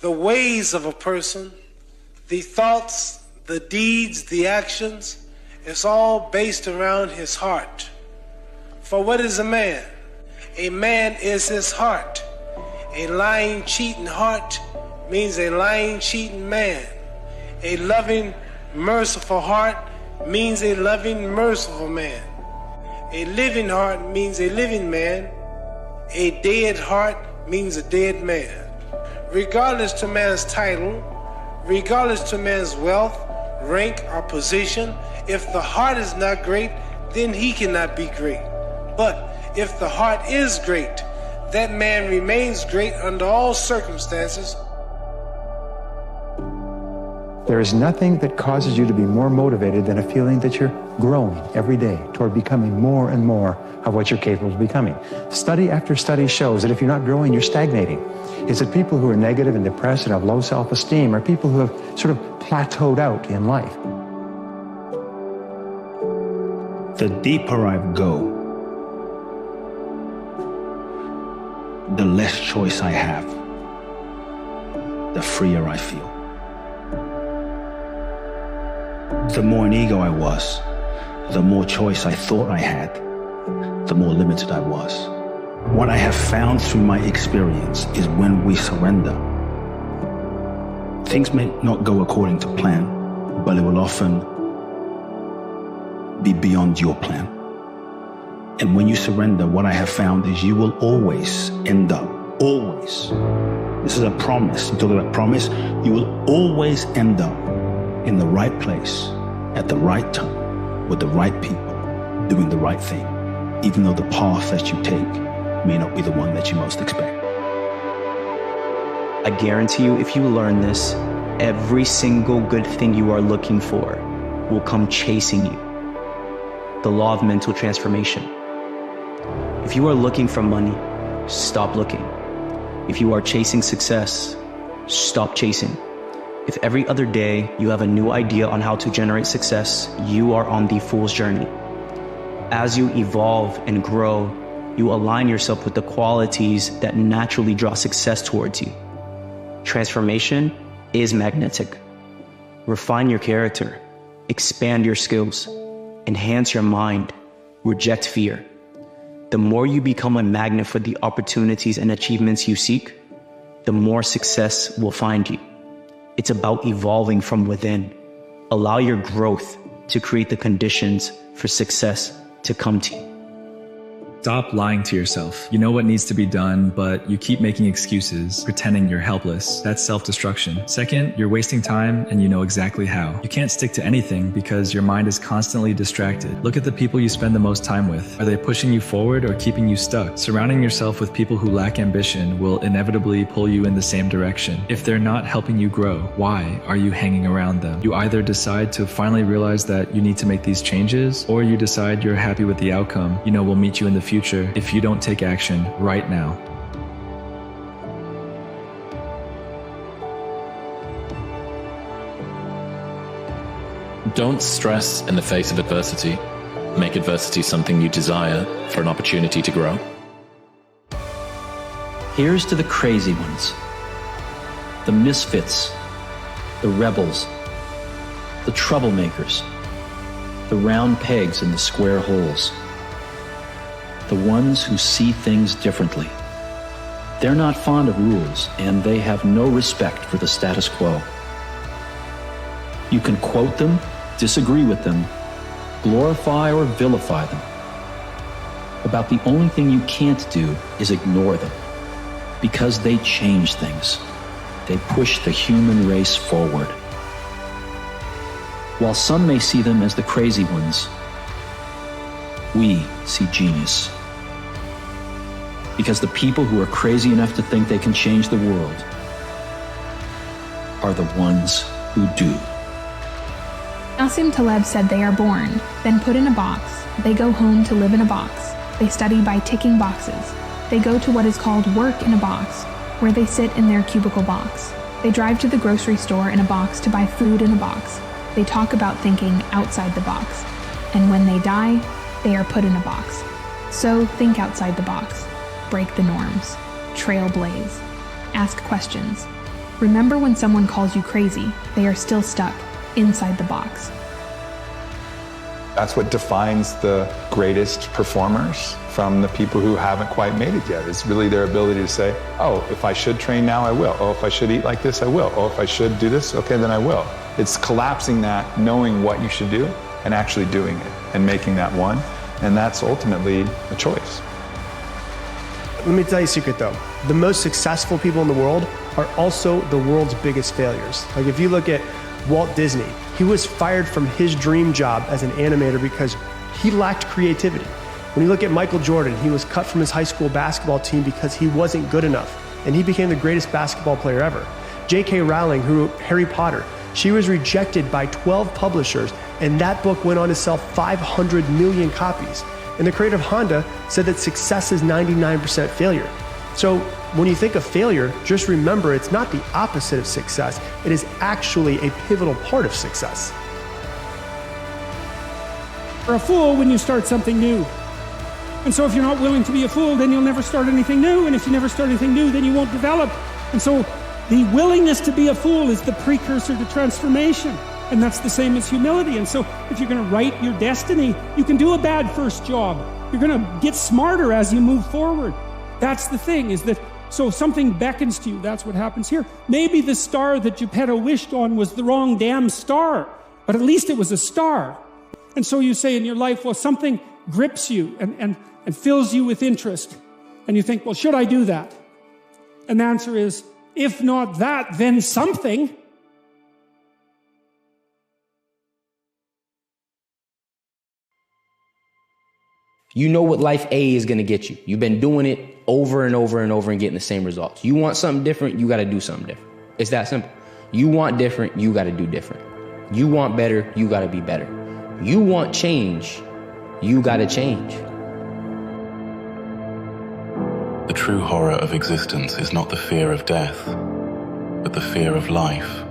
the ways of a person, the thoughts, the deeds, the actions, it's all based around his heart. For what is a man? A man is his heart. A lying, cheating heart means a lying, cheating man. A loving, merciful heart means a loving, merciful man. A living heart means a living man. A dead heart means a dead man. Regardless to man's title, regardless to man's wealth, rank, or position, if the heart is not great, then he cannot be great. But if the heart is great, that man remains great under all circumstances. There is nothing that causes you to be more motivated than a feeling that you're growing every day toward becoming more and more of what you're capable of becoming. Study after study shows that if you're not growing, you're stagnating. Is it people who are negative and depressed and have low self-esteem, or people who have sort of plateaued out in life? The deeper I go, the less choice I have, the freer I feel. The more an ego I was, the more choice I thought I had, the more limited I was. What I have found through my experience is when we surrender, things may not go according to plan, but it will often be beyond your plan. And when you surrender, what I have found is you will always end up, always. This is a promise. You talk about promise. You will always end up in the right place, at the right time, with the right people, doing the right thing, even though the path that you take may not be the one that you most expect. I guarantee you, if you learn this, every single good thing you are looking for will come chasing you. The law of mental transformation. If you are looking for money, stop looking. If you are chasing success, stop chasing. If every other day you have a new idea on how to generate success, you are on the fool's journey. As you evolve and grow, you align yourself with the qualities that naturally draw success towards you. Transformation is magnetic. Refine your character, expand your skills, enhance your mind, reject fear. The more you become a magnet for the opportunities and achievements you seek, the more success will find you. It's about evolving from within. Allow your growth to create the conditions for success to come to you. Stop lying to yourself. You know what needs to be done, but you keep making excuses, pretending you're helpless. That's self-destruction. Second, you're wasting time and you know exactly how. You can't stick to anything because your mind is constantly distracted. Look at the people you spend the most time with. Are they pushing you forward or keeping you stuck? Surrounding yourself with people who lack ambition will inevitably pull you in the same direction. If they're not helping you grow, why are you hanging around them? You either decide to finally realize that you need to make these changes, or you decide you're happy with the outcome you know will meet you in the future if you don't take action right now. Don't stress in the face of adversity. Make adversity something you desire for an opportunity to grow. Here's to the crazy ones, the misfits, the rebels, the troublemakers, the round pegs in the square holes. The ones who see things differently. They're not fond of rules, and they have no respect for the status quo. You can quote them, disagree with them, glorify or vilify them. About the only thing you can't do is ignore them, because they change things. They push the human race forward. While some may see them as the crazy ones, we see genius. Because the people who are crazy enough to think they can change the world are the ones who do. Nassim Taleb said they are born, then put in a box. They go home to live in a box. They study by ticking boxes. They go to what is called work in a box, where they sit in their cubicle box. They drive to the grocery store in a box to buy food in a box. They talk about thinking outside the box. And when they die, they are put in a box. So think outside the box. Break the norms. Trailblaze. Ask questions. Remember when someone calls you crazy, they are still stuck inside the box. That's what defines the greatest performers from the people who haven't quite made it yet. It's really their ability to say, oh, if I should train now, I will. Oh, if I should eat like this, I will. Oh, if I should do this, okay, then I will. It's collapsing that, knowing what you should do, and actually doing it, and making that one. And that's ultimately a choice. Let me tell you a secret though. The most successful people in the world are also the world's biggest failures. Like if you look at Walt Disney, he was fired from his dream job as an animator because he lacked creativity. When you look at Michael Jordan, he was cut from his high school basketball team because he wasn't good enough, and he became the greatest basketball player ever. J.K. Rowling, who wrote Harry Potter, she was rejected by 12 publishers, and that book went on to sell 500 million copies. And the creator of Honda said that success is 99% failure. So when you think of failure, just remember it's not the opposite of success. It is actually a pivotal part of success. You're a fool when you start something new. And so if you're not willing to be a fool, then you'll never start anything new. And if you never start anything new, then you won't develop. And so the willingness to be a fool is the precursor to transformation. And that's the same as humility. And so if you're going to write your destiny, you can do a bad first job. You're going to get smarter as you move forward. That's the thing, is that so if something beckons to you, that's what happens here. Maybe the star that Geppetto wished on was the wrong damn star, but at least it was a star. And so you say in your life, well, something grips you and fills you with interest. And you think, well, should I do that? And the answer is, if not that, then something. You know what life A is going to get you. You've been doing it over and over and over and getting the same results. You want something different, you got to do something different. It's that simple. You want different, you got to do different. You want better, you got to be better. You want change, you got to change. The true horror of existence is not the fear of death, but the fear of life.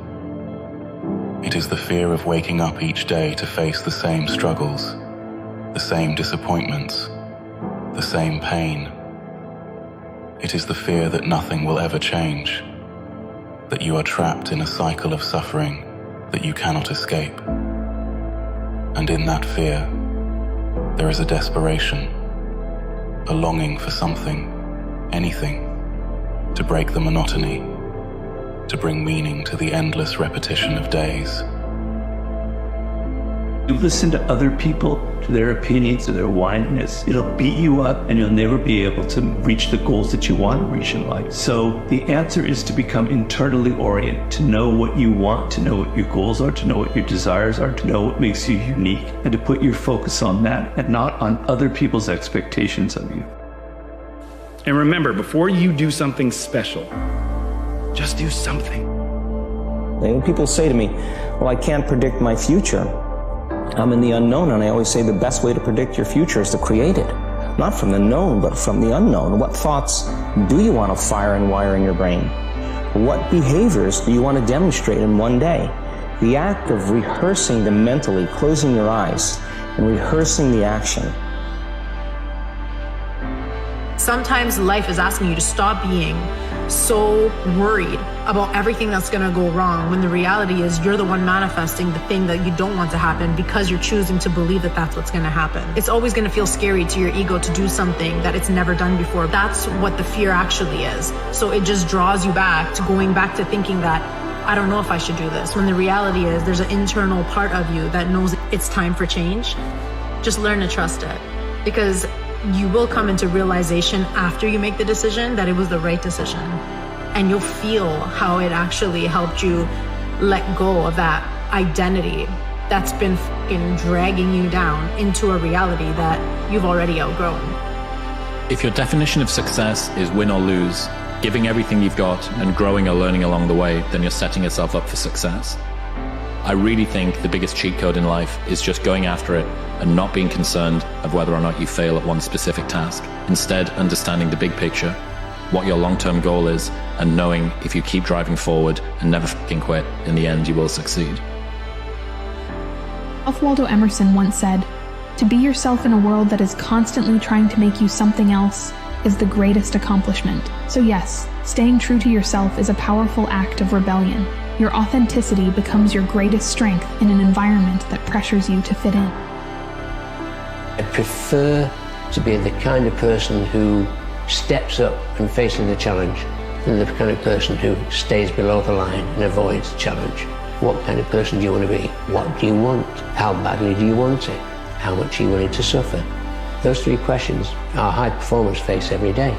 It is the fear of waking up each day to face the same struggles, the same disappointments, the same pain. It is the fear that nothing will ever change, that you are trapped in a cycle of suffering that you cannot escape. And in that fear, there is a desperation, a longing for something, anything, to break the monotony, to bring meaning to the endless repetition of days. You listen to other people, to their opinions, to their whininess. It'll beat you up and you'll never be able to reach the goals that you want to reach in life. So the answer is to become internally oriented, to know what you want, to know what your goals are, to know what your desires are, to know what makes you unique, and to put your focus on that and not on other people's expectations of you. And remember, before you do something special, just do something. When people say to me, well, I can't predict my future, I'm in the unknown, and I always say the best way to predict your future is to create it. Not from the known, but from the unknown. What thoughts do you want to fire and wire in your brain? What behaviors do you want to demonstrate in one day? The act of rehearsing them mentally, closing your eyes, and rehearsing the action. Sometimes life is asking you to stop being so worried about everything that's going to go wrong, when the reality is you're the one manifesting the thing that you don't want to happen because you're choosing to believe that that's what's going to happen. It's always going to feel scary to your ego to do something that it's never done before. That's what the fear actually is. So it just draws you back to going back to thinking that I don't know if I should do this, when the reality is there's an internal part of you that knows it's time for change. Just learn to trust it, because you will come into realization after you make the decision that it was the right decision. And you'll feel how it actually helped you let go of that identity that's been fucking dragging you down into a reality that you've already outgrown. If your definition of success is win or lose, giving everything you've got and growing or learning along the way, then you're setting yourself up for success. I really think the biggest cheat code in life is just going after it and not being concerned of whether or not you fail at one specific task. Instead, understanding the big picture, what your long-term goal is, and knowing if you keep driving forward and never fucking quit, in the end you will succeed. Ralph Waldo Emerson once said, "To be yourself in a world that is constantly trying to make you something else is the greatest accomplishment. So yes, staying true to yourself is a powerful act of rebellion. Your authenticity becomes your greatest strength in an environment that pressures you to fit in. I prefer to be the kind of person who steps up and faces the challenge than the kind of person who stays below the line and avoids the challenge. What kind of person do you want to be? What do you want? How badly do you want it? How much are you willing to suffer? Those three questions our high performers face every day.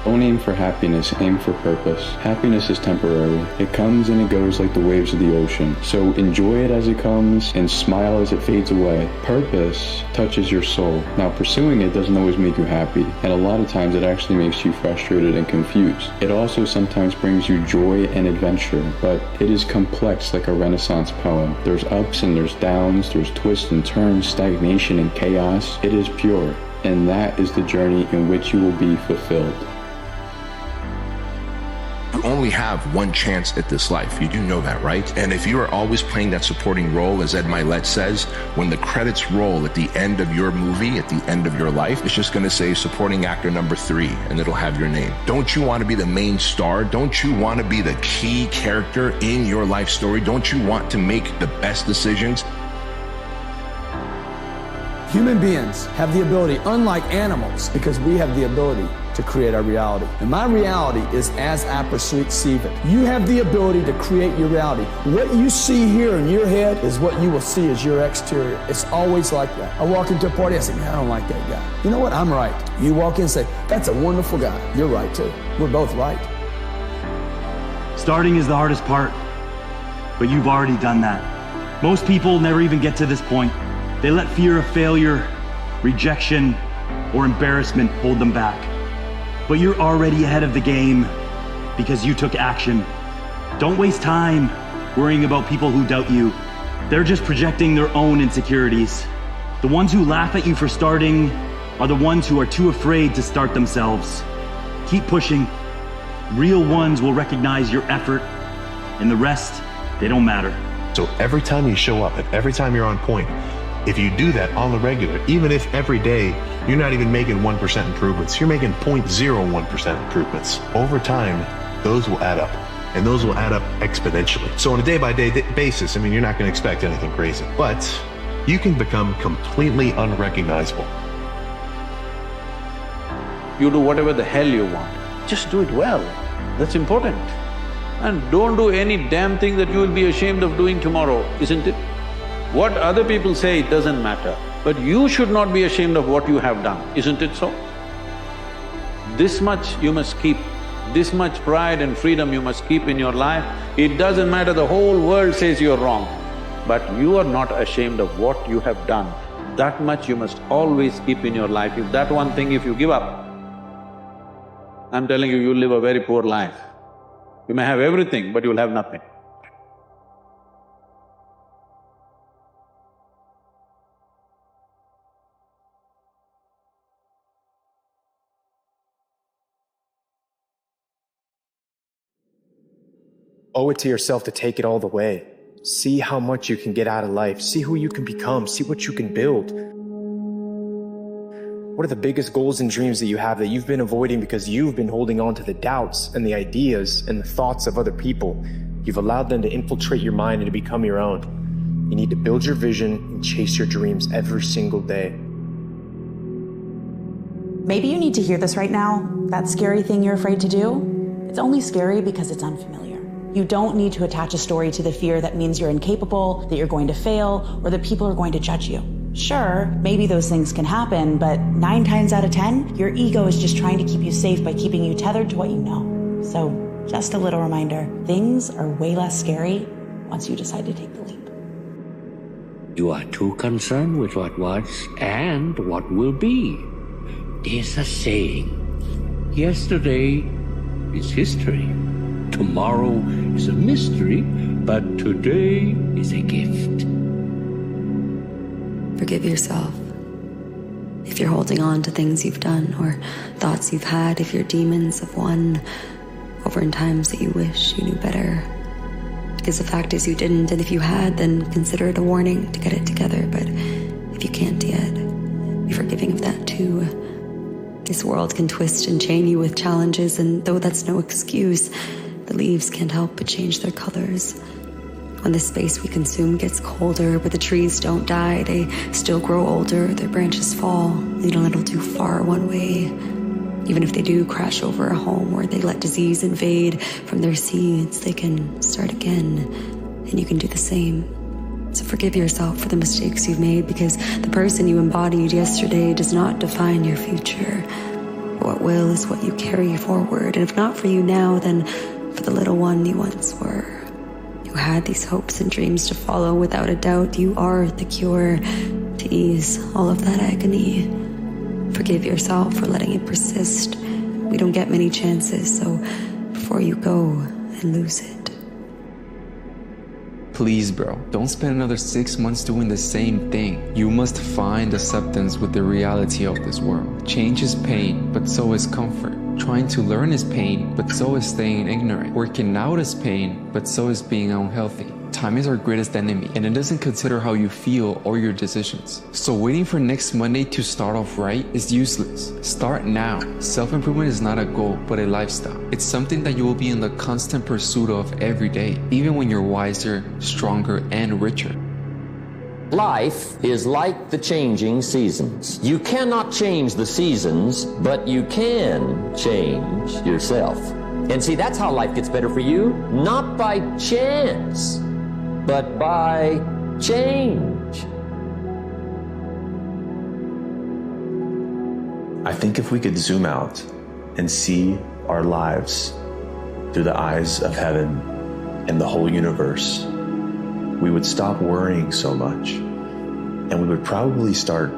Don't aim for happiness, aim for purpose. Happiness is temporary. It comes and it goes like the waves of the ocean. So enjoy it as it comes and smile as it fades away. Purpose touches your soul. Now pursuing it doesn't always make you happy, and a lot of times it actually makes you frustrated and confused. It also sometimes brings you joy and adventure, but it is complex like a Renaissance poem. There's ups and there's downs, there's twists and turns, stagnation and chaos. It is pure, and that is the journey in which you will be fulfilled. You only have one chance at this life. You do know that, right? And if you are always playing that supporting role, as Ed Milet says, when the credits roll at the end of your movie, at the end of your life, it's just going to say supporting actor number 3, and it'll have your name. Don't you want to be the main star? Don't you want to be the key character in your life story? Don't you want to make the best decisions? Human beings have the ability, unlike animals, because we have the ability to create our reality. And my reality is as I perceive it. You have the ability to create your reality. What you see here in your head is what you will see as your exterior. It's always like that. I walk into a party, I say, man, I don't like that guy. You know what? I'm right. You walk in and say, that's a wonderful guy. You're right too. We're both right. Starting is the hardest part, but you've already done that. Most people never even get to this point. They let fear of failure, rejection, or embarrassment hold them back. But you're already ahead of the game because you took action. Don't waste time worrying about people who doubt you. They're just projecting their own insecurities. The ones who laugh at you for starting are the ones who are too afraid to start themselves. Keep pushing. Real ones will recognize your effort, and the rest, they don't matter. So every time you show up and every time you're on point, if you do that on the regular, even if every day you're not even making 1% improvements, you're making 0.01% improvements. Over time, those will add up, and those will add up exponentially. So on a day-by-day basis, I mean, you're not going to expect anything crazy, but you can become completely unrecognizable. You do whatever the hell you want. Just do it well. That's important. And don't do any damn thing that you will be ashamed of doing tomorrow, isn't it? What other people say, it doesn't matter. But you should not be ashamed of what you have done, isn't it so? This much you must keep, this much pride and freedom you must keep in your life. It doesn't matter, the whole world says you're wrong, but you are not ashamed of what you have done. That much you must always keep in your life. If that one thing, if you give up, I'm telling you, you'll live a very poor life. You may have everything, but you'll have nothing. Owe it to yourself to take it all the way. See how much you can get out of life. See who you can become. See what you can build. What are the biggest goals and dreams that you have that you've been avoiding because you've been holding on to the doubts and the ideas and the thoughts of other people? You've allowed them to infiltrate your mind and to become your own. You need to build your vision and chase your dreams every single day. Maybe you need to hear this right now. That scary thing you're afraid to do, it's only scary because it's unfamiliar. You don't need to attach a story to the fear that means you're incapable, that you're going to fail, or that people are going to judge you. Sure, maybe those things can happen, but 9 times out of 10, your ego is just trying to keep you safe by keeping you tethered to what you know. So, just a little reminder, things are way less scary once you decide to take the leap. You are too concerned with what was and what will be. There's a saying, yesterday is history. Tomorrow is a mystery, but today is a gift. Forgive yourself. If you're holding on to things you've done or thoughts you've had, if your demons have won over in times that you wish you knew better. Because the fact is you didn't, and if you had, then consider it a warning to get it together. But if you can't yet. Be forgiving of that too. This world can twist and chain you with challenges, and though that's no excuse, the leaves can't help but change their colors. When the space we consume gets colder, but the trees don't die, they still grow older, their branches fall, lead a little too far one way. Even if they do crash over a home where they let disease invade from their seeds, they can start again, and you can do the same. So forgive yourself for the mistakes you've made, because the person you embodied yesterday does not define your future. What will is what you carry forward, and if not for you now, then for the little one you once were. You had these hopes and dreams to follow. Without a doubt, you are the cure to ease all of that agony. Forgive yourself for letting it persist. We don't get many chances, so before you go and lose it. Please, bro, don't spend another 6 months doing the same thing. You must find acceptance with the reality of this world. Change is pain, but so is comfort. Trying to learn is pain, but so is staying ignorant. Working out is pain, but so is being unhealthy. Time is our greatest enemy, and it doesn't consider how you feel or your decisions. So waiting for next Monday to start off right is useless. Start now. Self-improvement is not a goal, but a lifestyle. It's something that you will be in the constant pursuit of every day, even when you're wiser, stronger, and richer. Life is like the changing seasons. You cannot change the seasons, but you can change yourself. And see, that's how life gets better for you. Not by chance, but by change. I think if we could zoom out and see our lives through the eyes of heaven and the whole universe, we would stop worrying so much, and we would probably start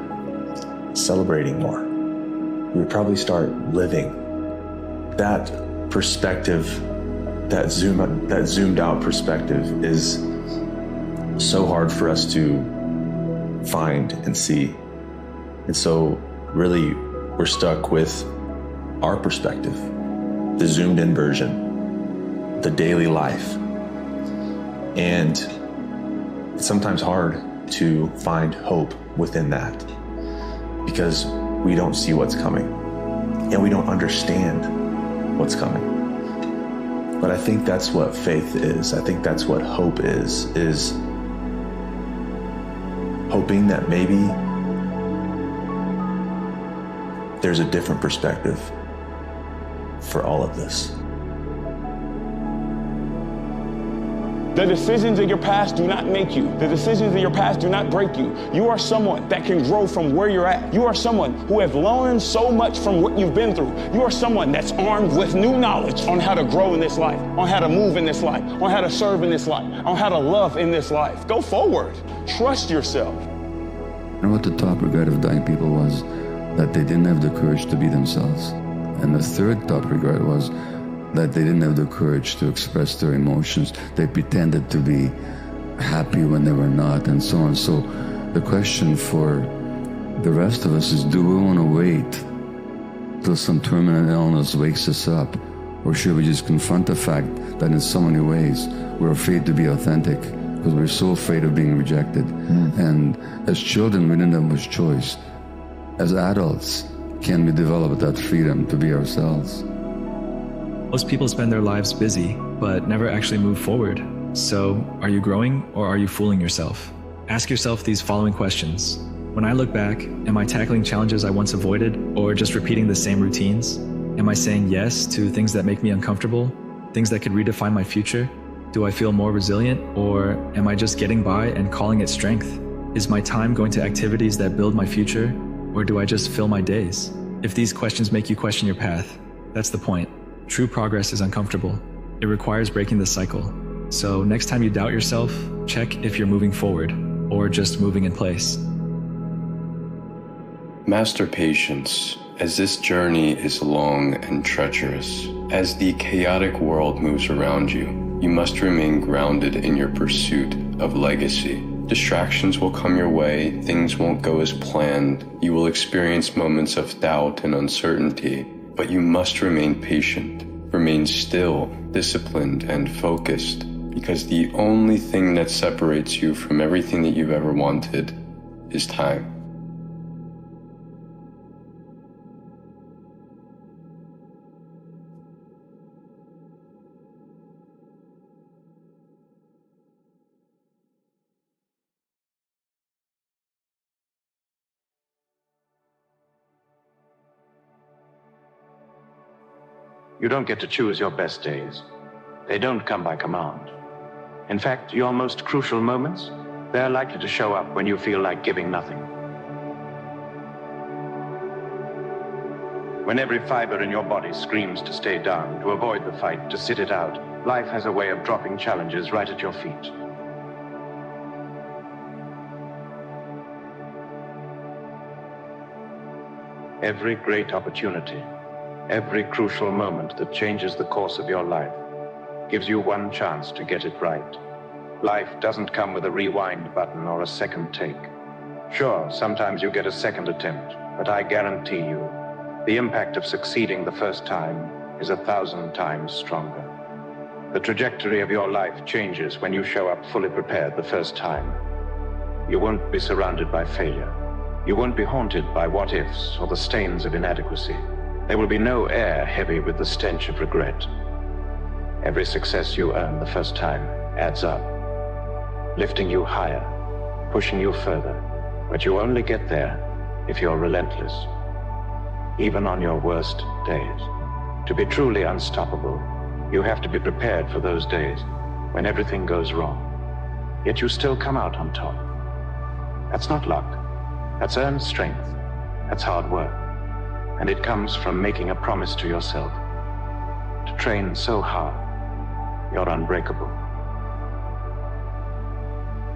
celebrating more. We would probably start living. That perspective, that zoomed out perspective is so hard for us to find and see. And so really we're stuck with our perspective, the zoomed in version, the daily life. And it's sometimes hard to find hope within that because we don't see what's coming and we don't understand what's coming. But I think that's what faith is. I think that's what hope is hoping that maybe there's a different perspective for all of this. The decisions of your past do not make you. The decisions of your past do not break you. You are someone that can grow from where you're at. You are someone who has learned so much from what you've been through. You are someone that's armed with new knowledge on how to grow in this life, on how to move in this life, on how to serve in this life, on how to love in this life. Go forward. Trust yourself. And what the top regret of dying people was that they didn't have the courage to be themselves. And the third top regret was that they didn't have the courage to express their emotions. They pretended to be happy when they were not, and so on. So the question for the rest of us is, do we want to wait till some terminal illness wakes us up? Or should we just confront the fact that in so many ways we're afraid to be authentic because we're so afraid of being rejected? And as children, we didn't have much choice. As adults, can we develop that freedom to be ourselves? Most people spend their lives busy, but never actually move forward. So, are you growing or are you fooling yourself? Ask yourself these following questions. When I look back, am I tackling challenges I once avoided or just repeating the same routines? Am I saying yes to things that make me uncomfortable, things that could redefine my future? Do I feel more resilient, or am I just getting by and calling it strength? Is my time going to activities that build my future, or do I just fill my days? If these questions make you question your path, that's the point. True progress is uncomfortable. It requires breaking the cycle. So next time you doubt yourself, check if you're moving forward or just moving in place. Master patience, as this journey is long and treacherous. As the chaotic world moves around you, you must remain grounded in your pursuit of legacy. Distractions will come your way, things won't go as planned, you will experience moments of doubt and uncertainty, but you must remain patient, remain still, disciplined, and focused, because the only thing that separates you from everything that you've ever wanted is time. You don't get to choose your best days. They don't come by command. In fact, your most crucial moments, they're likely to show up when you feel like giving nothing. When every fiber in your body screams to stay down, to avoid the fight, to sit it out, life has a way of dropping challenges right at your feet. Every great opportunity, every crucial moment that changes the course of your life gives you one chance to get it right. Life doesn't come with a rewind button or a second take. Sure, sometimes you get a second attempt, but I guarantee you, the impact of succeeding the first time is 1,000 times stronger. The trajectory of your life changes when you show up fully prepared the first time. You won't be surrounded by failure. You won't be haunted by what-ifs or the stains of inadequacy. There will be no air heavy with the stench of regret. Every success you earn the first time adds up, lifting you higher, pushing you further, but you only get there if you're relentless, even on your worst days. To be truly unstoppable, you have to be prepared for those days when everything goes wrong, yet you still come out on top. That's not luck. That's earned strength. That's hard work. And it comes from making a promise to yourself to train so hard you're unbreakable.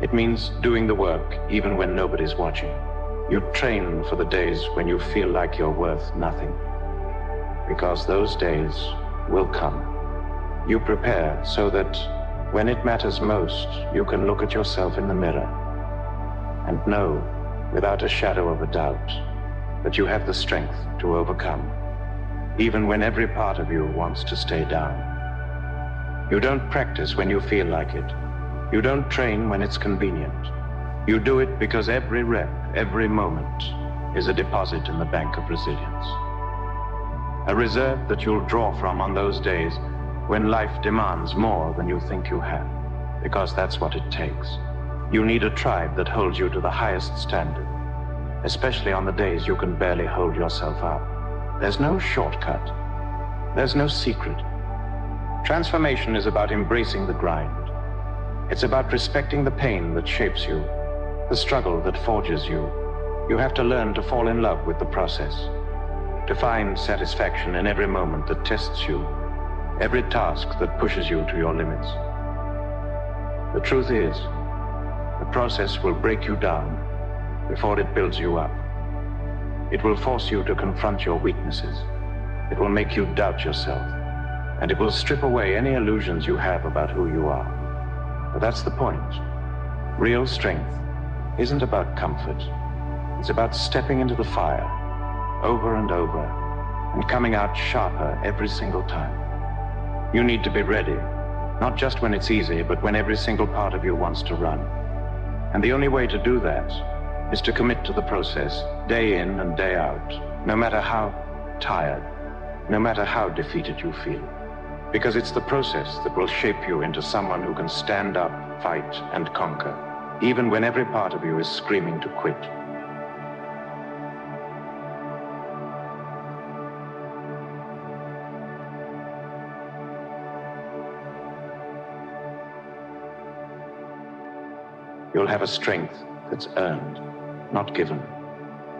It means doing the work even when nobody's watching. You train for the days when you feel like you're worth nothing, because those days will come. You prepare so that when it matters most, you can look at yourself in the mirror and know without a shadow of a doubt that you have the strength to overcome, even when every part of you wants to stay down. You don't practice when you feel like it. You don't train when it's convenient. You do it because every rep, every moment is a deposit in the bank of resilience. A reserve that you'll draw from on those days when life demands more than you think you have, because that's what it takes. You need a tribe that holds you to the highest standard, especially on the days you can barely hold yourself up. There's no shortcut. There's no secret. Transformation is about embracing the grind. It's about respecting the pain that shapes you, the struggle that forges you. You have to learn to fall in love with the process, to find satisfaction in every moment that tests you, every task that pushes you to your limits. The truth is, the process will break you down before it builds you up. It will force you to confront your weaknesses. It will make you doubt yourself, and it will strip away any illusions you have about who you are. But that's the point. Real strength isn't about comfort. It's about stepping into the fire over and over and coming out sharper every single time. You need to be ready, not just when it's easy, but when every single part of you wants to run. And the only way to do that is to commit to the process day in and day out, no matter how tired, no matter how defeated you feel. Because it's the process that will shape you into someone who can stand up, fight, and conquer, even when every part of you is screaming to quit. You'll have a strength that's earned, not given.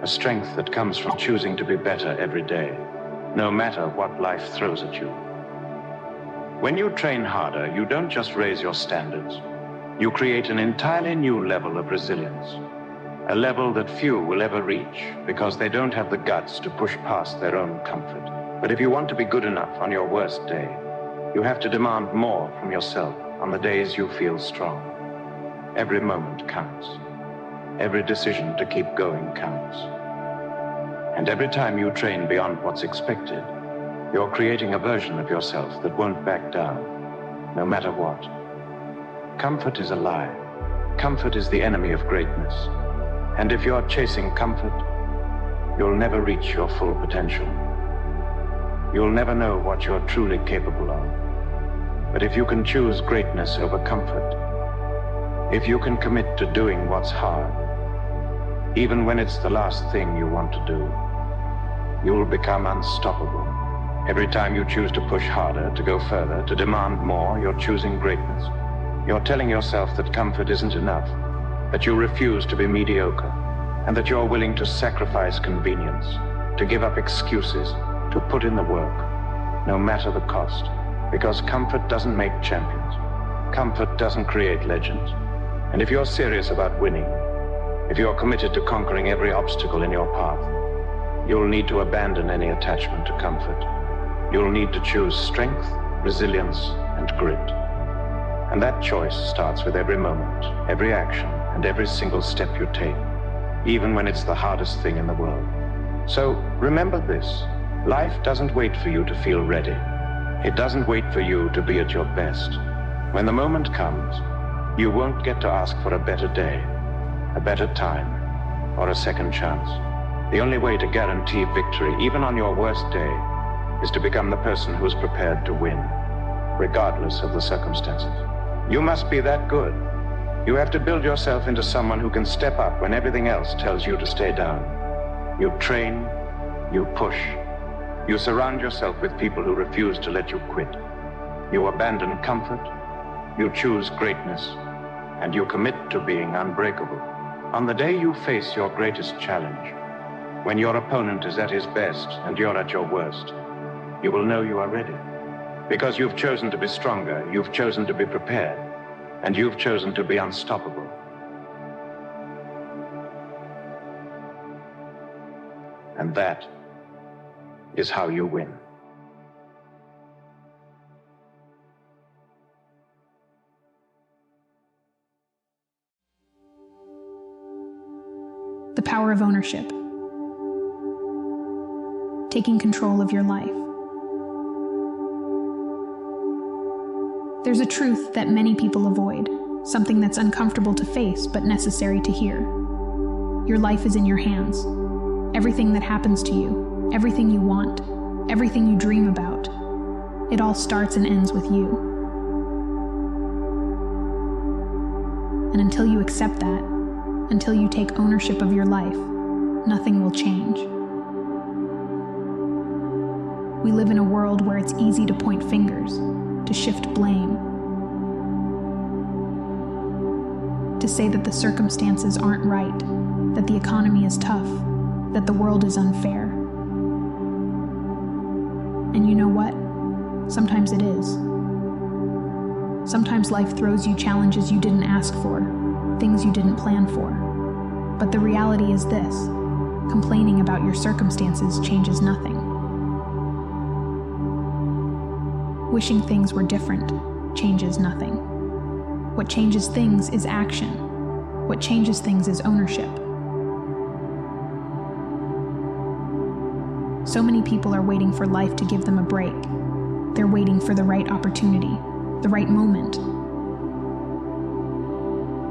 A strength that comes from choosing to be better every day, no matter what life throws at you. When you train harder, you don't just raise your standards. You create an entirely new level of resilience, a level that few will ever reach because they don't have the guts to push past their own comfort. But if you want to be good enough on your worst day, you have to demand more from yourself on the days you feel strong. Every moment counts. Every decision to keep going counts. And every time you train beyond what's expected, you're creating a version of yourself that won't back down, no matter what. Comfort is a lie. Comfort is the enemy of greatness. And if you're chasing comfort, you'll never reach your full potential. You'll never know what you're truly capable of. But if you can choose greatness over comfort, if you can commit to doing what's hard, even when it's the last thing you want to do, you'll become unstoppable. Every time you choose to push harder, to go further, to demand more, you're choosing greatness. You're telling yourself that comfort isn't enough, that you refuse to be mediocre, and that you're willing to sacrifice convenience, to give up excuses, to put in the work, no matter the cost. Because comfort doesn't make champions. Comfort doesn't create legends. And if you're serious about winning, if you're committed to conquering every obstacle in your path, you'll need to abandon any attachment to comfort. You'll need to choose strength, resilience, and grit. And that choice starts with every moment, every action, and every single step you take, even when it's the hardest thing in the world. So remember this, life doesn't wait for you to feel ready. It doesn't wait for you to be at your best. When the moment comes, you won't get to ask for a better day, a better time, or a second chance. The only way to guarantee victory, even on your worst day, is to become the person who's prepared to win, regardless of the circumstances. You must be that good. You have to build yourself into someone who can step up when everything else tells you to stay down. You train, you push. You surround yourself with people who refuse to let you quit. You abandon comfort, you choose greatness, and you commit to being unbreakable. On the day you face your greatest challenge, when your opponent is at his best and you're at your worst, you will know you are ready. Because you've chosen to be stronger, you've chosen to be prepared, and you've chosen to be unstoppable. And that is how you win. The power of ownership. Taking control of your life. There's a truth that many people avoid, something that's uncomfortable to face but necessary to hear. Your life is in your hands. Everything that happens to you, everything you want, everything you dream about, it all starts and ends with you. And until you accept that, until you take ownership of your life, nothing will change. We live in a world where it's easy to point fingers, to shift blame, to say that the circumstances aren't right, that the economy is tough, that the world is unfair. And you know what? Sometimes it is. Sometimes life throws you challenges you didn't ask for, things you didn't plan for. But the reality is this: complaining about your circumstances changes nothing. Wishing things were different changes nothing. What changes things is action. What changes things is ownership. So many people are waiting for life to give them a break. They're waiting for the right opportunity, the right moment,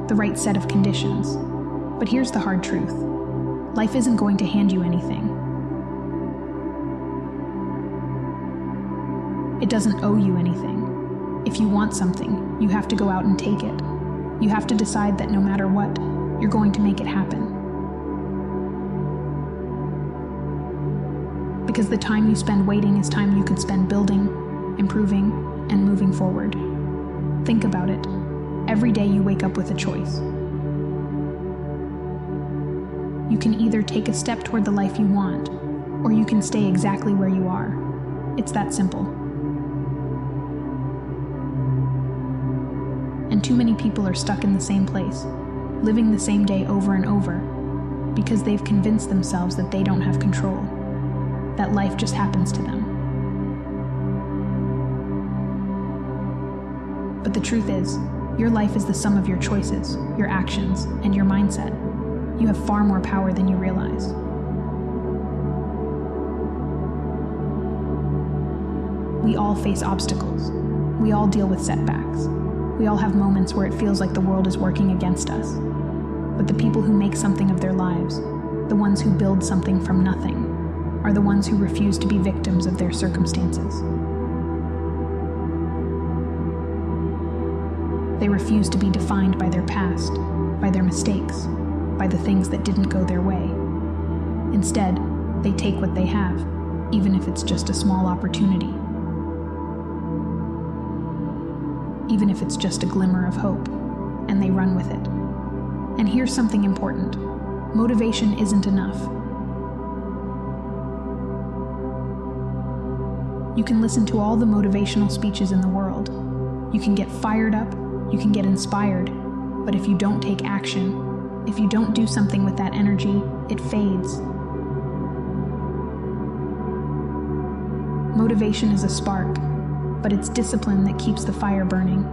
the right set of conditions. But here's the hard truth. Life isn't going to hand you anything. It doesn't owe you anything. If you want something, you have to go out and take it. You have to decide that no matter what, you're going to make it happen. Because the time you spend waiting is time you could spend building, improving, and moving forward. Think about it. Every day you wake up with a choice. You can either take a step toward the life you want, or you can stay exactly where you are. It's that simple. And too many people are stuck in the same place, living the same day over and over, because they've convinced themselves that they don't have control, that life just happens to them. But the truth is, your life is the sum of your choices, your actions, and your mindset. You have far more power than you realize. We all face obstacles. We all deal with setbacks. We all have moments where it feels like the world is working against us. But the people who make something of their lives, the ones who build something from nothing, are the ones who refuse to be victims of their circumstances. They refuse to be defined by their past, by their mistakes, by the things that didn't go their way. Instead, they take what they have, even if it's just a small opportunity. Even if it's just a glimmer of hope, and they run with it. And here's something important. Motivation isn't enough. You can listen to all the motivational speeches in the world. You can get fired up, you can get inspired, but if you don't take action, if you don't do something with that energy, it fades. Motivation is a spark, but it's discipline that keeps the fire burning.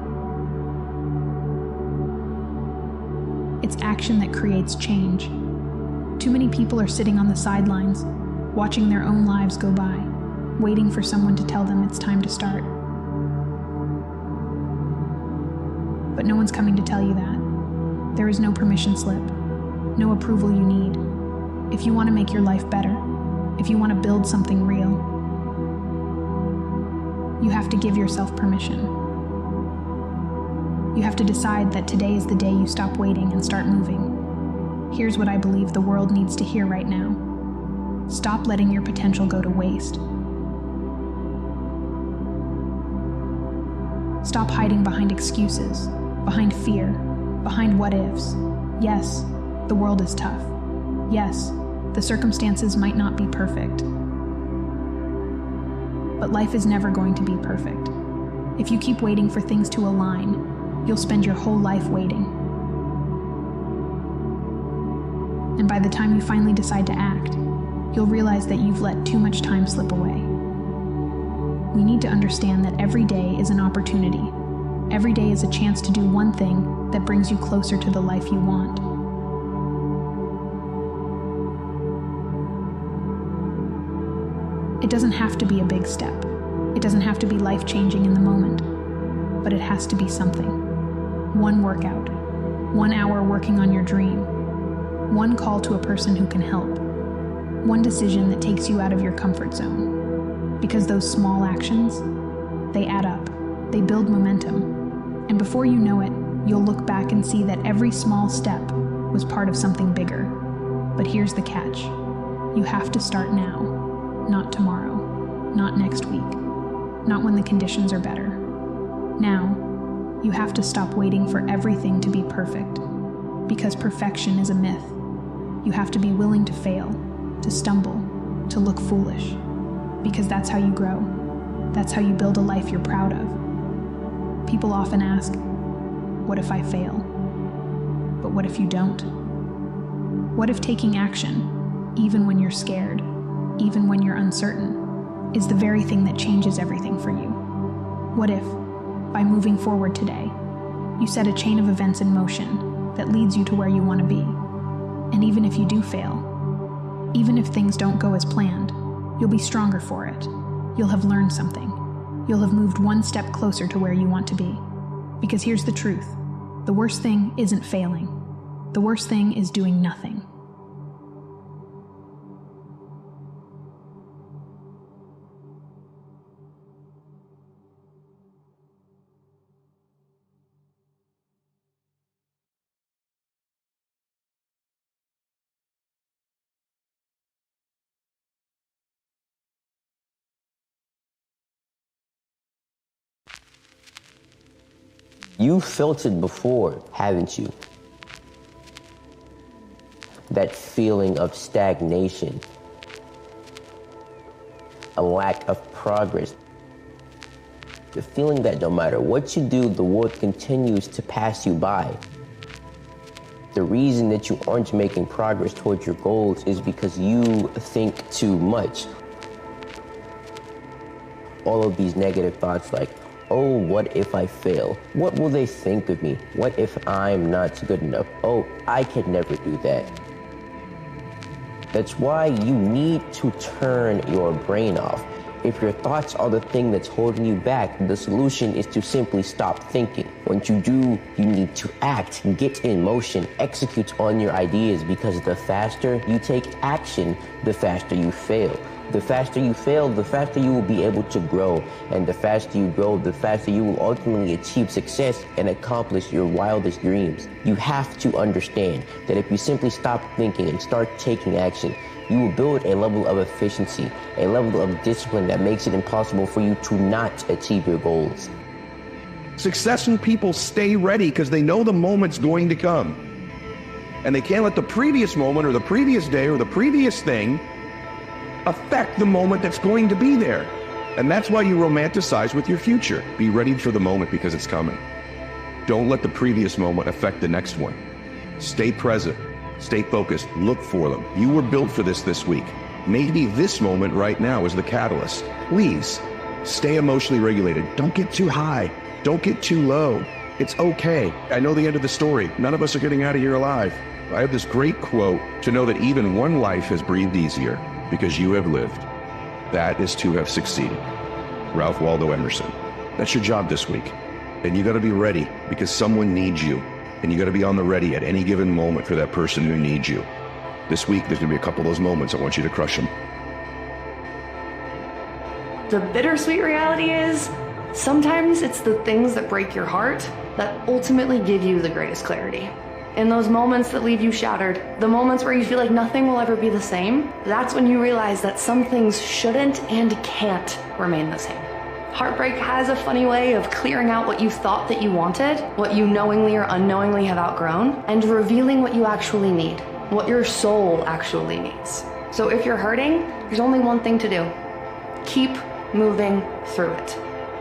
It's action that creates change. Too many people are sitting on the sidelines, watching their own lives go by, waiting for someone to tell them it's time to start. But no one's coming to tell you that. There is no permission slip, no approval you need. If you want to make your life better, if you want to build something real, you have to give yourself permission. You have to decide that today is the day you stop waiting and start moving. Here's what I believe the world needs to hear right now. Stop letting your potential go to waste. Stop hiding behind excuses, behind fear, behind what ifs. Yes, the world is tough. Yes, the circumstances might not be perfect. But life is never going to be perfect. If you keep waiting for things to align, you'll spend your whole life waiting. And by the time you finally decide to act, you'll realize that you've let too much time slip away. We need to understand that every day is an opportunity. Every day is a chance to do one thing that brings you closer to the life you want. It doesn't have to be a big step. It doesn't have to be life-changing in the moment. But it has to be something. One workout. 1 hour working on your dream. One call to a person who can help. One decision that takes you out of your comfort zone. Because those small actions, they add up. They build momentum. And before you know it, you'll look back and see that every small step was part of something bigger. But here's the catch. You have to start now. Not tomorrow, not next week, not when the conditions are better. Now, you have to stop waiting for everything to be perfect, because perfection is a myth. You have to be willing to fail, to stumble, to look foolish, because that's how you grow. That's how you build a life you're proud of. People often ask, what if I fail? But what if you don't? What if taking action, even when you're scared, even when you're uncertain, is the very thing that changes everything for you? What if, by moving forward today, you set a chain of events in motion that leads you to where you want to be? And even if you do fail, even if things don't go as planned, you'll be stronger for it. You'll have learned something. You'll have moved one step closer to where you want to be. Because here's the truth. The worst thing isn't failing. The worst thing is doing nothing. You felt it before, haven't you? That feeling of stagnation, a lack of progress. The feeling that no matter what you do, the world continues to pass you by. The reason that you aren't making progress towards your goals is because you think too much. All of these negative thoughts like, oh, what if I fail? What will they think of me? What if I'm not good enough? Oh, I could never do that. That's why you need to turn your brain off. If your thoughts are the thing that's holding you back, the solution is to simply stop thinking. Once you do, you need to act, get in motion, execute on your ideas, because the faster you take action, the faster you fail. The faster you fail, the faster you will be able to grow. And the faster you grow, the faster you will ultimately achieve success and accomplish your wildest dreams. You have to understand that if you simply stop thinking and start taking action, you will build a level of efficiency, a level of discipline that makes it impossible for you to not achieve your goals. Successful people stay ready because they know the moment's going to come. And they can't let the previous moment or the previous day or the previous thing affect the moment that's going to be there. And that's why you romanticize with your future. Be ready for the moment because it's coming. Don't let the previous moment affect the next one. Stay present. Stay focused. Look for them. You were built for this week. Maybe this moment right now is the catalyst. Please stay emotionally regulated. Don't get too high. Don't get too low. It's okay. I know the end of the story. None of us are getting out of here alive. I have this great quote: to know that even one life has breathed easier because you have lived, that is to have succeeded. Ralph Waldo Emerson. That's your job this week. And you got to be ready because someone needs you. And you got to be on the ready at any given moment for that person who needs you. This week, there's going to be a couple of those moments. I want you to crush them. The bittersweet reality is, sometimes it's the things that break your heart that ultimately give you the greatest clarity. In those moments that leave you shattered, the moments where you feel like nothing will ever be the same, that's when you realize that some things shouldn't and can't remain the same. Heartbreak has a funny way of clearing out what you thought that you wanted, what you knowingly or unknowingly have outgrown, and revealing what you actually need, what your soul actually needs. So if you're hurting, there's only one thing to do. Keep moving through it.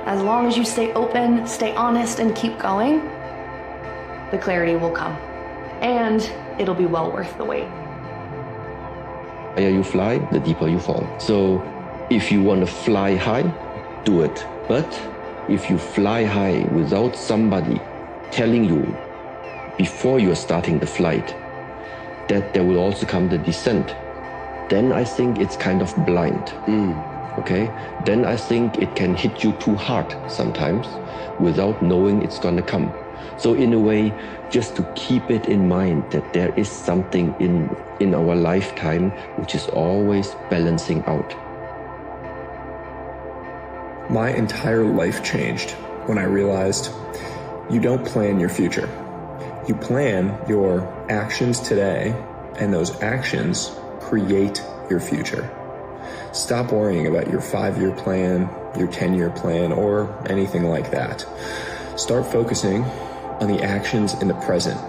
As long as you stay open, stay honest, and keep going, the clarity will come. And it'll be well worth the wait. The higher you fly, the deeper you fall. So if you want to fly high, do it. But if you fly high without somebody telling you before you're starting the flight that there will also come the descent, then I think it's kind of blind. Okay? Then I think it can hit you too hard sometimes without knowing it's gonna come. So in a way, just to keep it in mind that there is something in our lifetime which is always balancing out. My entire life changed when I realized you don't plan your future. You plan your actions today, and those actions create your future. Stop worrying about your 5-year plan, your 10-year plan, or anything like that. Start focusing on the actions in the present,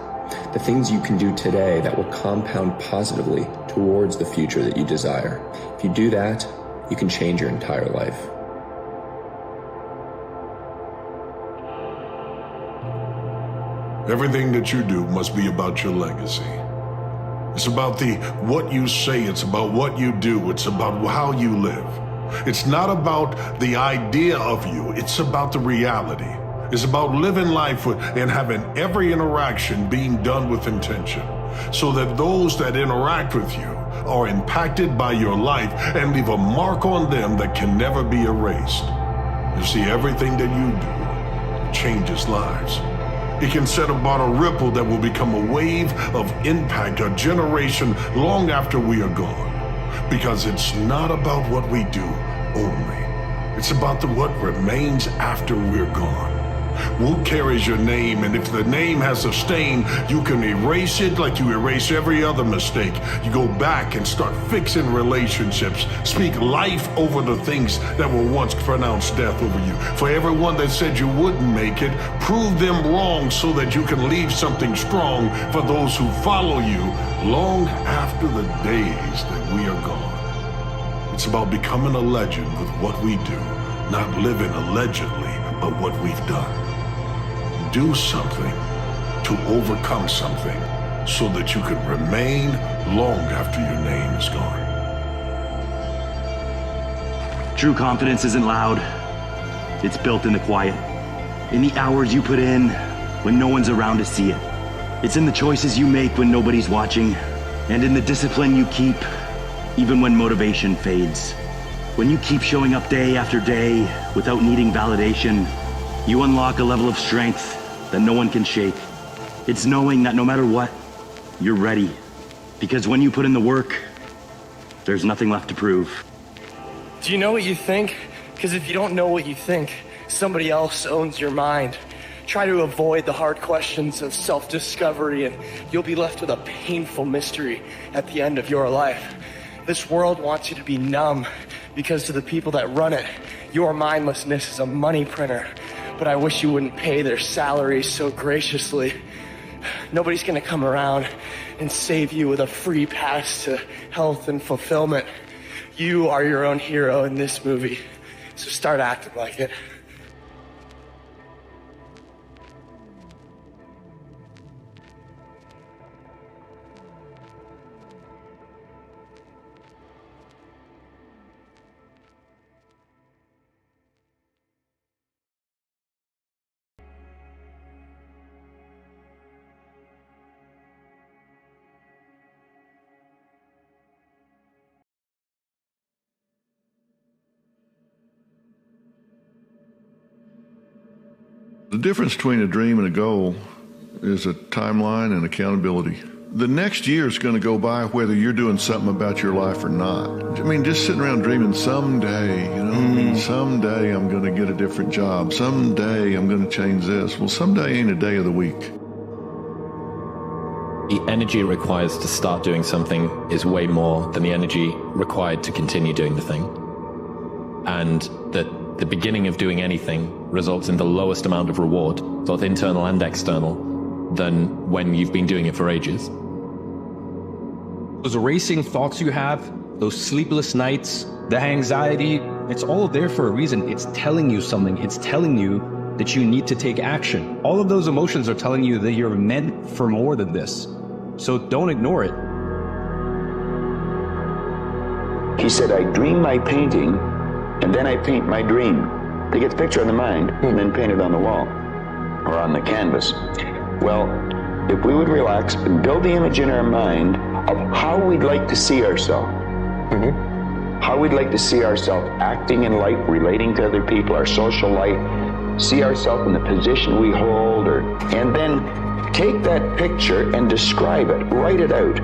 the things you can do today that will compound positively towards the future that you desire. If you do that, you can change your entire life. Everything that you do must be about your legacy. It's about what you say, it's about what you do, it's about how you live. It's not about the idea of you, it's about the reality. It's about living life and having every interaction being done with intention, so that those that interact with you are impacted by your life and leave a mark on them that can never be erased. You see, everything that you do changes lives. It can set about a ripple that will become a wave of impact, a generation long after we are gone. Because it's not about what we do only. It's about what remains after we're gone. Who carries your name, and if the name has a stain, you can erase it like you erase every other mistake. You go back and start fixing relationships. Speak life over the things that were once pronounced death over you. For everyone that said you wouldn't make it, prove them wrong so that you can leave something strong for those who follow you long after the days that we are gone. It's about becoming a legend with what we do, not living allegedly, but what we've done. Do something to overcome something so that you can remain long after your name is gone. True confidence isn't loud. It's built in the quiet. In the hours you put in when no one's around to see it. It's in the choices you make when nobody's watching, and in the discipline you keep even when motivation fades. When you keep showing up day after day without needing validation, you unlock a level of strength that no one can shake. It's knowing that no matter what, you're ready. Because when you put in the work, there's nothing left to prove. Do you know what you think? Because if you don't know what you think, somebody else owns your mind. Try to avoid the hard questions of self-discovery and you'll be left with a painful mystery at the end of your life. This world wants you to be numb because to the people that run it, your mindlessness is a money printer. But I wish you wouldn't pay their salaries so graciously. Nobody's gonna come around and save you with a free pass to health and fulfillment. You are your own hero in this movie, so start acting like it. The difference between a dream and a goal is a timeline and accountability. The next year is going to go by whether you're doing something about your life or not. I mean, just sitting around dreaming someday, someday I'm going to get a different job. Someday I'm going to change this. Well, someday ain't a day of the week. The energy it requires to start doing something is way more than the energy required to continue doing the thing. And that the beginning of doing anything results in the lowest amount of reward, both internal and external, than when you've been doing it for ages. Those racing thoughts you have, those sleepless nights, the anxiety, it's all there for a reason. It's telling you something. It's telling you that you need to take action. All of those emotions are telling you that you're meant for more than this. So don't ignore it. He said, I dream my painting, and then I paint my dream. They get the picture in the mind, and then paint it on the wall, or on the canvas. Well, if we would relax and build the image in our mind of how we'd like to see ourselves, how we'd like to see ourselves acting in life, relating to other people, our social life, see ourselves in the position we hold, and then take that picture and describe it, write it out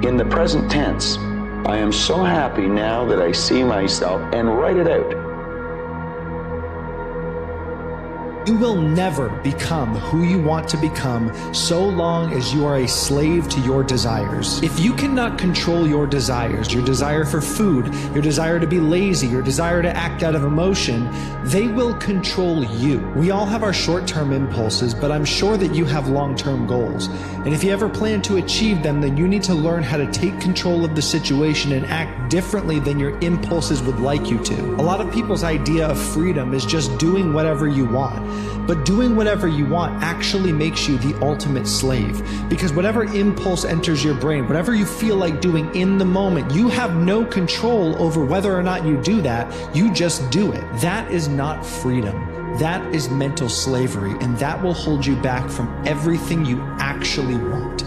in the present tense. I am so happy now that I see myself, and write it out. You will never become who you want to become so long as you are a slave to your desires. If you cannot control your desires, your desire for food, your desire to be lazy, your desire to act out of emotion, they will control you. We all have our short-term impulses, but I'm sure that you have long-term goals. And if you ever plan to achieve them, then you need to learn how to take control of the situation and act differently than your impulses would like you to. A lot of people's idea of freedom is just doing whatever you want. But doing whatever you want actually makes you the ultimate slave, because whatever impulse enters your brain, whatever you feel like doing in the moment, you have no control over whether or not you do that. You just do it. That is not freedom. That is mental slavery, and that will hold you back from everything you actually want.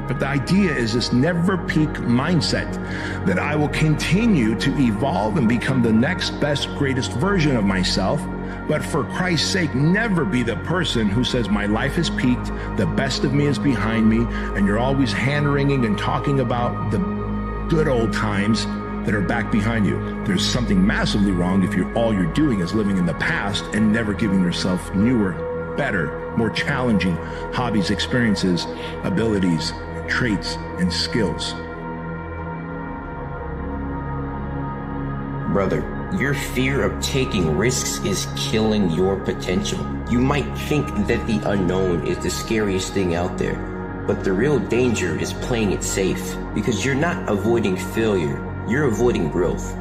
But the idea is this never peak mindset that I will continue to evolve and become the next best, greatest version of myself. But for Christ's sake, never be the person who says my life has peaked, the best of me is behind me, and you're always hand-wringing and talking about the good old times that are back behind you. There's something massively wrong if all you're doing is living in the past and never giving yourself newer, better, more challenging hobbies, experiences, abilities, traits, and skills. Brother, your fear of taking risks is killing your potential. You might think that the unknown is the scariest thing out there, but the real danger is playing it safe, because you're not avoiding failure, you're avoiding growth.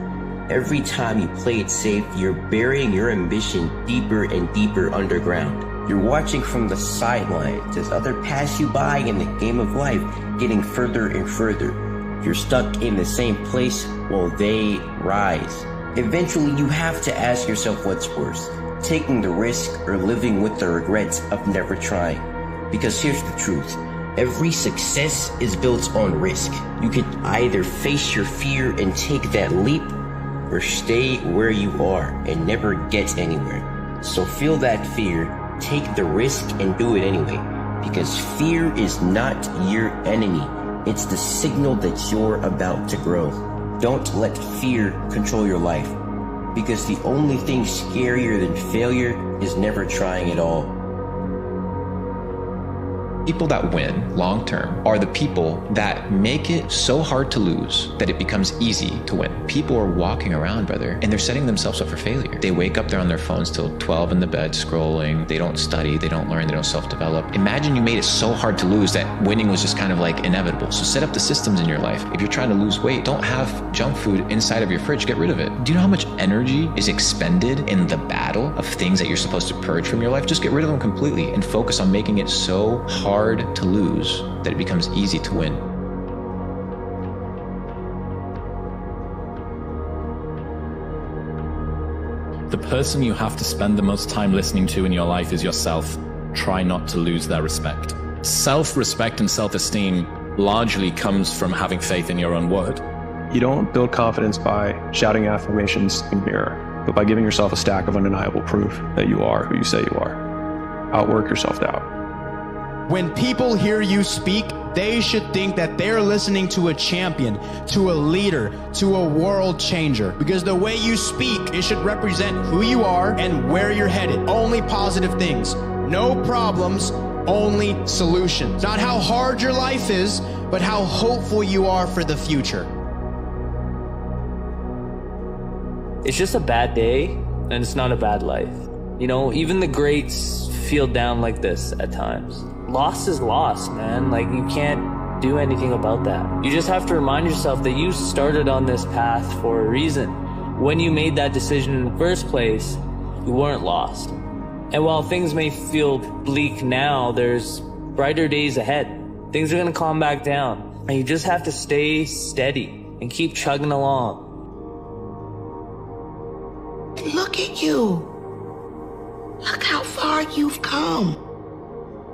Every time you play it safe, you're burying your ambition deeper and deeper underground. You're watching from the sidelines as others pass you by in the game of life, getting further and further. You're stuck in the same place while they rise. Eventually, you have to ask yourself what's worse, taking the risk or living with the regrets of never trying. Because here's the truth, Every success is built on risk. You can either face your fear and take that leap, or stay where you are and never get anywhere. So feel that fear, take the risk, and do it anyway. Because fear is not your enemy. It's the signal that you're about to grow. Don't let fear control your life. Because the only thing scarier than failure is never trying at all. People that win long term are the people that make it so hard to lose that it becomes easy to win. People are walking around, brother, and they're setting themselves up for failure. They wake up, they're on their phones till 12 in the bed scrolling. They don't study, they don't learn, they don't self-develop. Imagine you made it so hard to lose that winning was just kind of like inevitable. So set up the systems in your life. If you're trying to lose weight, don't have junk food inside of your fridge. Get rid of it. Do you know how much energy is expended in the battle of things that you're supposed to purge from your life? Just get rid of them completely and focus on making it so hard to lose that it becomes easy to win. The person you have to spend the most time listening to in your life is yourself. Try not to lose their respect. Self-respect and self-esteem largely comes from having faith in your own word. You don't build confidence by shouting affirmations in the mirror, but by giving yourself a stack of undeniable proof that you are who you say you are. Outwork your self-doubt. When people hear you speak, they should think that they're listening to a champion, to a leader, to a world changer. Because the way you speak, it should represent who you are and where you're headed. Only positive things, no problems, only solutions. Not how hard your life is, but how hopeful you are for the future. It's just a bad day, and it's not a bad life. You know, even the greats feel down like this at times. Loss is loss, man. Like, you can't do anything about that. You just have to remind yourself that you started on this path for a reason. When you made that decision in the first place, you weren't lost. And while things may feel bleak now, there's brighter days ahead. Things are gonna calm back down. And you just have to stay steady and keep chugging along. Look at you. Look how far you've come.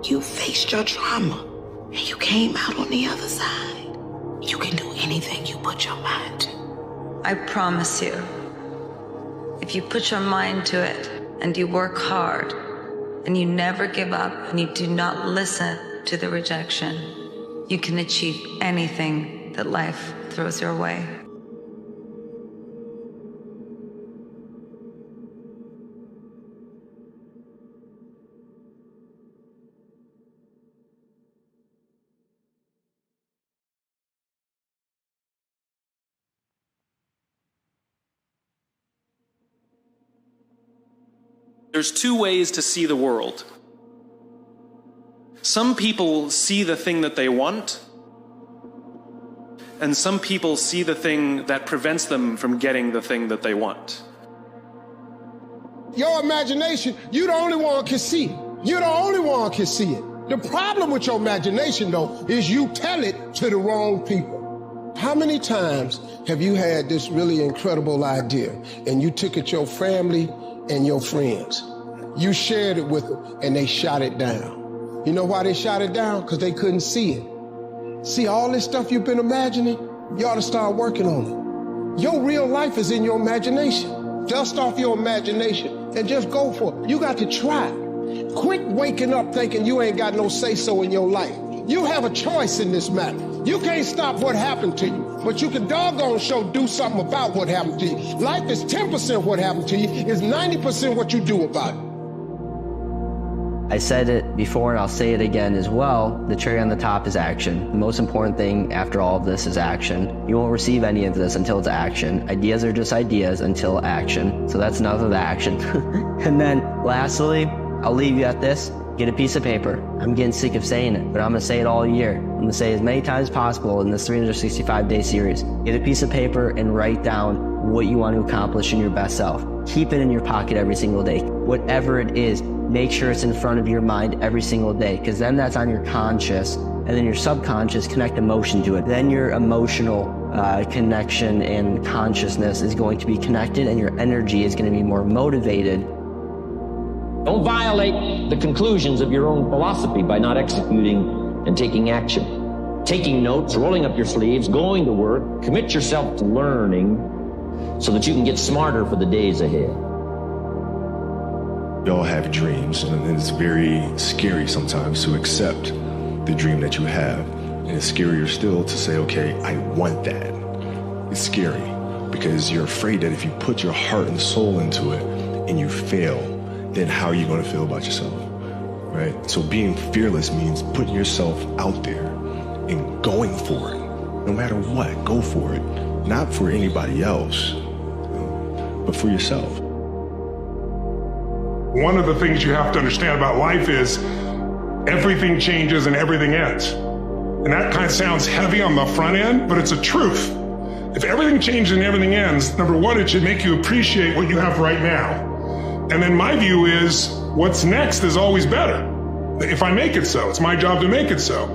You faced your trauma, and you came out on the other side. You can do anything you put your mind to. I promise you, if you put your mind to it, and you work hard, and you never give up, and you do not listen to the rejection, you can achieve anything that life throws your way. There's two ways to see the world. Some people see the thing that they want, and some people see the thing that prevents them from getting the thing that they want. Your imagination, you the only one can see it. You're the only one can see it. The problem with your imagination, though, is you tell it to the wrong people. How many times have you had this really incredible idea, and you took it to your family and your friends? You shared it with them, and they shot it down. You know why they shot it down? Because they couldn't see it. See, all this stuff you've been imagining, you ought to start working on it. Your real life is in your imagination. Dust off your imagination and just go for it. You got to try. Quit waking up thinking you ain't got no say-so in your life. You have a choice in this matter. You can't stop what happened to you, but you can doggone sure do something about what happened to you. Life is 10% what happened to you, is 90% what you do about it. I said it before and I'll say it again as well. The cherry on the top is action. The most important thing after all of this is action. You won't receive any of this until it's action. Ideas are just ideas until action. So that's enough of the action. And then lastly, I'll leave you at this. Get a piece of paper. I'm getting sick of saying it, but I'm gonna say it all year. I'm gonna say it as many times as possible in this 365-day series. Get a piece of paper and write down what you want to accomplish in your best self. Keep it in your pocket every single day. Whatever it is, make sure it's in front of your mind every single day, because then that's on your conscious, and then your subconscious connect emotion to it. Then your emotional connection and consciousness is going to be connected, and your energy is going to be more motivated. Don't violate the conclusions of your own philosophy by not executing and taking action. Taking notes, rolling up your sleeves, going to work, commit yourself to learning so that you can get smarter for the days ahead. We all have dreams, and it's very scary sometimes to accept the dream that you have. And it's scarier still to say, okay, I want that. It's scary because you're afraid that if you put your heart and soul into it and you fail, then how are you going to feel about yourself, right? So being fearless means putting yourself out there and going for it. No matter what, go for it. Not for anybody else, but for yourself. One of the things you have to understand about life is everything changes and everything ends. And that kind of sounds heavy on the front end, but it's a truth. If everything changes and everything ends, number one, it should make you appreciate what you have right now. And then my view is what's next is always better. If I make it so, it's my job to make it so.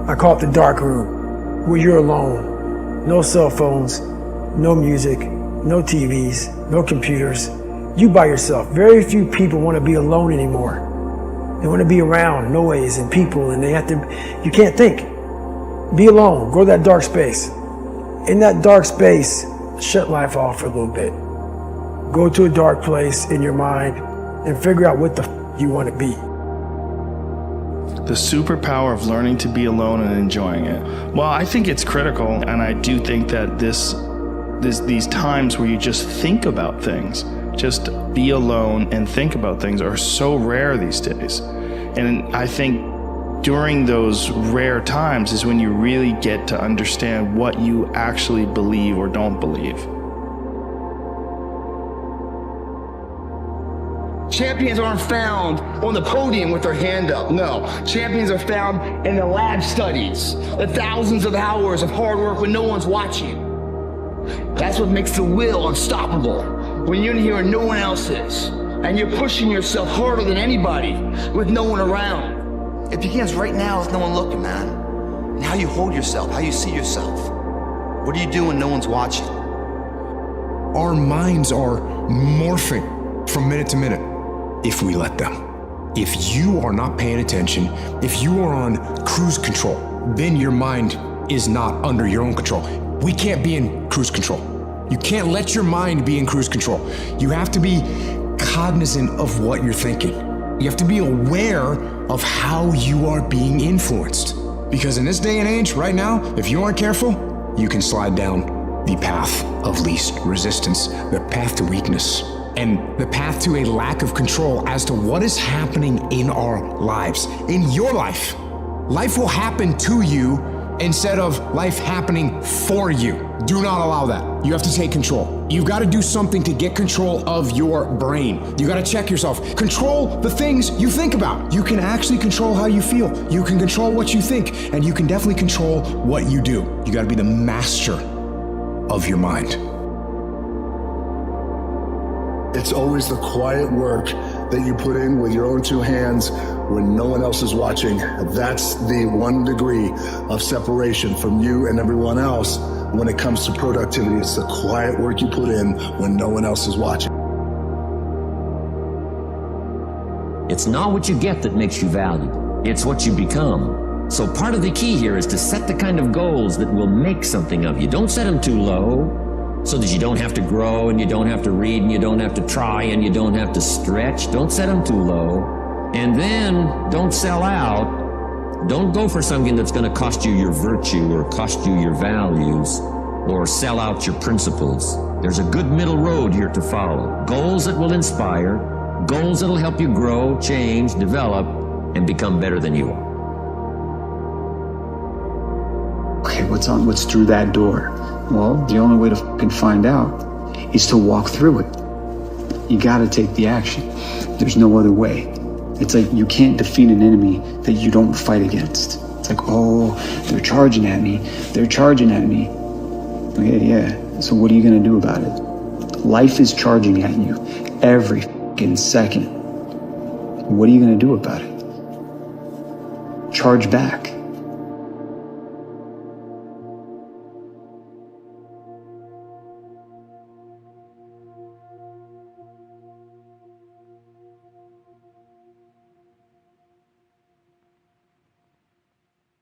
I call it the dark room, where you're alone. No cell phones, no music, no TVs, no computers. You by yourself. Very few people want to be alone anymore. They want to be around noise and people, and you can't think. Be alone, go to that dark space. In that dark space, shut life off for a little bit. Go to a dark place in your mind and figure out what the you want to be. The superpower of learning to be alone and enjoying it. Well, I think it's critical, and I do think that these times where you just think about things, just be alone and think about things, are so rare these days. And I think during those rare times is when you really get to understand what you actually believe or don't believe. Champions aren't found on the podium with their hand up. No, champions are found in the lab studies, the thousands of hours of hard work when no one's watching. That's what makes the will unstoppable. When you're in here and no one else is, and you're pushing yourself harder than anybody with no one around. It begins right now with no one looking, man. And how you hold yourself, how you see yourself. What do you do when no one's watching? Our minds are morphing from minute to minute if we let them. If you are not paying attention, if you are on cruise control, then your mind is not under your own control. We can't be in cruise control. You can't let your mind be in cruise control. You have to be cognizant of what you're thinking. You have to be aware of how you are being influenced. Because in this day and age, right now, if you aren't careful, you can slide down the path of least resistance, the path to weakness, and the path to a lack of control as to what is happening in our lives. In your life, life will happen to you instead of life happening for you. Do not allow that. You have to take control. You've got to do something to get control of your brain. You got to check yourself. Control the things you think about. You can actually control how you feel. You can control what you think, and you can definitely control what you do. You got to be the master of your mind. It's always the quiet work that you put in with your own two hands when no one else is watching. That's the 1 degree of separation from you and everyone else when it comes to productivity. It's the quiet work you put in when no one else is watching. It's not what you get that makes you valued. It's what you become. So part of the key here is to set the kind of goals that will make something of you. Don't set them too low, so that you don't have to grow and you don't have to read and you don't have to try and you don't have to stretch. Don't set them too low. And then don't sell out. Don't go for something that's going to cost you your virtue or cost you your values or sell out your principles. There's a good middle road here to follow. Goals that will inspire, goals that will help you grow, change, develop, and become better than you are. Okay, what's through that door? Well, the only way to fucking find out is to walk through it. You gotta take the action. There's no other way. It's like you can't defeat an enemy that you don't fight against. It's like, oh, they're charging at me. They're charging at me. Yeah. So what are you gonna do about it? Life is charging at you every fucking second. What are you gonna do about it? Charge back.